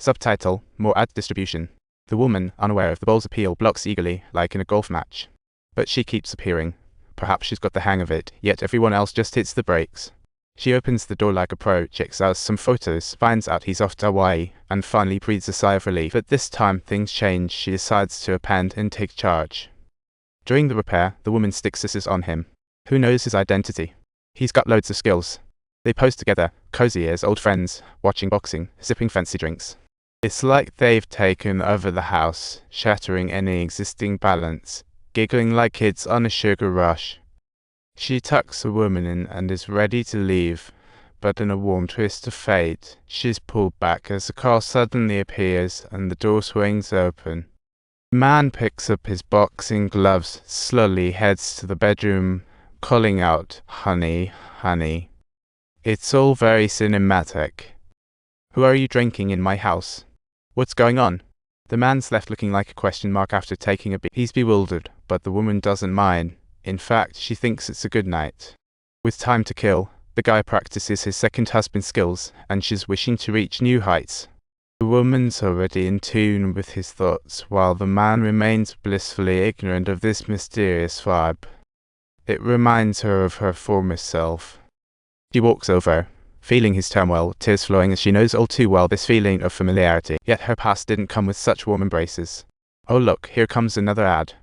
Subtitle: More ad distribution. The woman, unaware of the ball's appeal, blocks eagerly, like in a golf match. But she keeps appearing. Perhaps she's got the hang of it, yet everyone else just hits the brakes. She opens the door like a pro, checks out some photos, finds out he's off to Hawaii, and finally breathes a sigh of relief. But this time things change. She decides to append and take charge. During the repair, the woman sticks scissors on him. Who knows his identity? He's got loads of skills. They pose together, cozy as old friends, watching boxing, sipping fancy drinks. It's like they've taken over the house, shattering any existing balance, giggling like kids on a sugar rush. She tucks the woman in and is ready to leave, but in a warm twist of fate, she's pulled back as the car suddenly appears and the door swings open. The man picks up his boxing gloves, slowly heads to the bedroom, calling out, "Honey, honey." It's all very cinematic. "Who are you drinking in my house? What's going on?" The man's left looking like a question mark after taking a beat. He's bewildered, but the woman doesn't mind. In fact, she thinks it's a good night. With time to kill, the guy practices his second husband skills, and she's wishing to reach new heights. The woman's already in tune with his thoughts, while the man remains blissfully ignorant of this mysterious vibe. It reminds her of her former self. She walks over, feeling his turmoil, tears flowing as she knows all too well this feeling of familiarity. Yet her past didn't come with such warm embraces. Oh look, here comes another ad.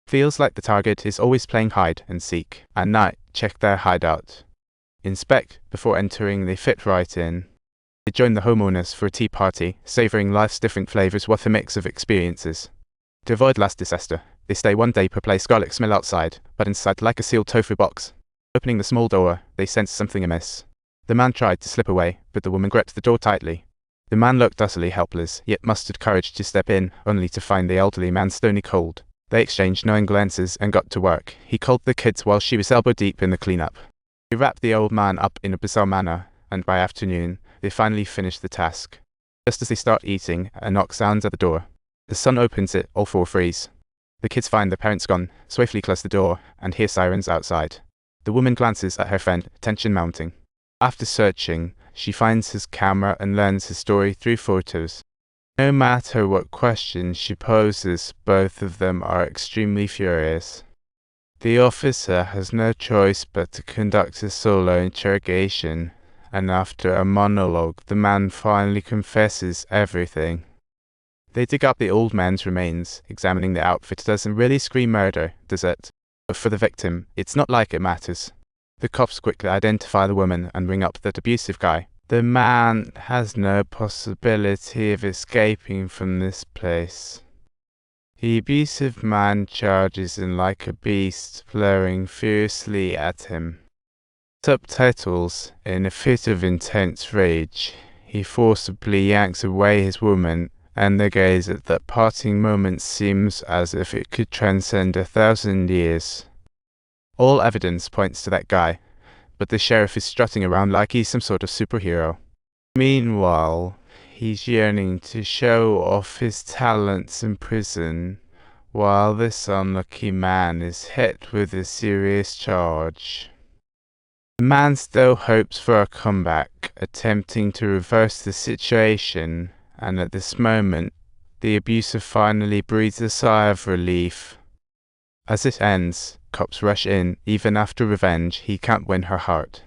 Feels like the target is always playing hide and seek. At night, check their hideout. Inspect before entering, they fit right in. They join the homeowners for a tea party, savoring life's different flavors with a mix of experiences. To avoid last disaster, they stay one day per place. Garlic smell outside, but inside like a sealed tofu box. Opening the small door, they sense something amiss. The man tried to slip away, but the woman gripped the door tightly. The man looked utterly helpless, yet mustered courage to step in, only to find the elderly man stony cold. They exchanged knowing glances and got to work. He called the kids while she was elbow deep in the cleanup. He wrapped the old man up in a bizarre manner, and by afternoon, they finally finished the task. Just as they start eating, a knock sounds at the door. The son opens it, all four freeze. The kids find their parents gone, swiftly close the door, and hear sirens outside. The woman glances at her friend, tension mounting. After searching, she finds his camera and learns his story through photos. No matter what questions she poses, both of them are extremely furious. The officer has no choice but to conduct a solo interrogation, and after a monologue, the man finally confesses everything. They dig up the old man's remains. Examining the outfit doesn't really scream murder, does it? But for the victim, it's not like it matters. The cops quickly identify the woman and ring up that abusive guy. The man has no possibility of escaping from this place. The abusive man charges in like a beast, glaring fiercely at him. Subtitles: In a fit of intense rage, he forcibly yanks away his woman, and the gaze at that parting moment seems as if it could transcend 1,000 years. All evidence points to that guy, but the sheriff is strutting around like he's some sort of superhero. Meanwhile, he's yearning to show off his talents in prison, while this unlucky man is hit with a serious charge. The man still hopes for a comeback, attempting to reverse the situation, and at this moment, the abuser finally breathes a sigh of relief. As it ends, cops rush in. Even after revenge, he can't win her heart.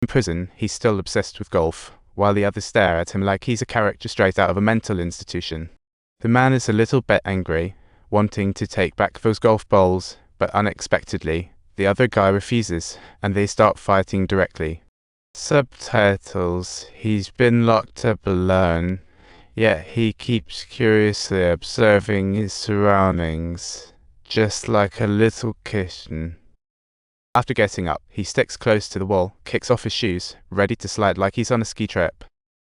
In prison, he's still obsessed with golf, while the others stare at him like he's a character straight out of a mental institution. The man is a little bit angry, wanting to take back those golf balls, but unexpectedly, the other guy refuses, and they start fighting directly. Subtitles: He's been locked up alone, yet he keeps curiously observing his surroundings, just like a little kitten. After getting up, he sticks close to the wall, kicks off his shoes, ready to slide like he's on a ski trip.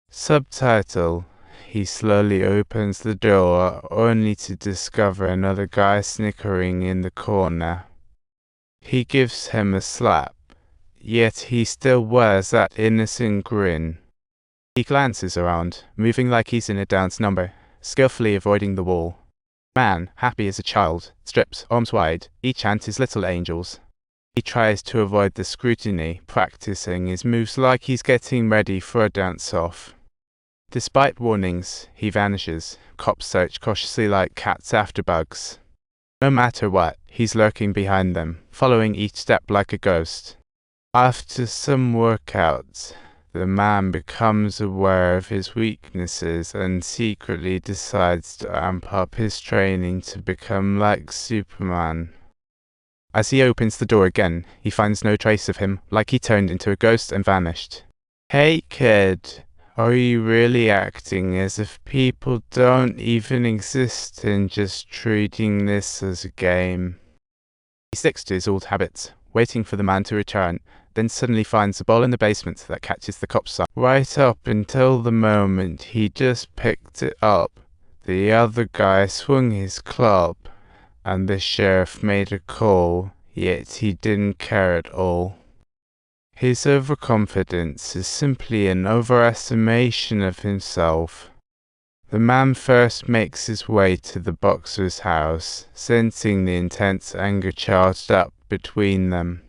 Subtitle: He slowly opens the door, only to discover another guy snickering in the corner. He gives him a slap, yet he still wears that innocent grin. He glances around, moving like he's in a dance number, skillfully avoiding the wall. Man, happy as a child, strips, arms wide, each hand his little angels. He tries to avoid the scrutiny, practicing his moves like he's getting ready for a dance-off. Despite warnings, he vanishes. Cops search cautiously like cats after bugs. No matter what, he's lurking behind them, following each step like a ghost. After some workouts, the man becomes aware of his weaknesses and secretly decides to amp up his training to become like Superman. As he opens the door again, he finds no trace of him, like he turned into a ghost and vanished. Hey kid, are you really acting as if people don't even exist and just treating this as a game? He sticks to his old habits, waiting for the man to return, then suddenly finds a ball in the basement that catches the cop's eye. Right up until the moment he just picked it up, the other guy swung his club, and the sheriff made a call, yet he didn't care at all. His overconfidence is simply an overestimation of himself. The man first makes his way to the boxer's house, sensing the intense anger charged up between them.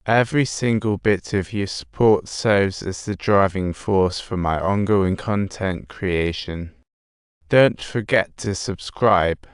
Every single bit of your support serves as the driving force for my ongoing content creation. Don't forget to subscribe.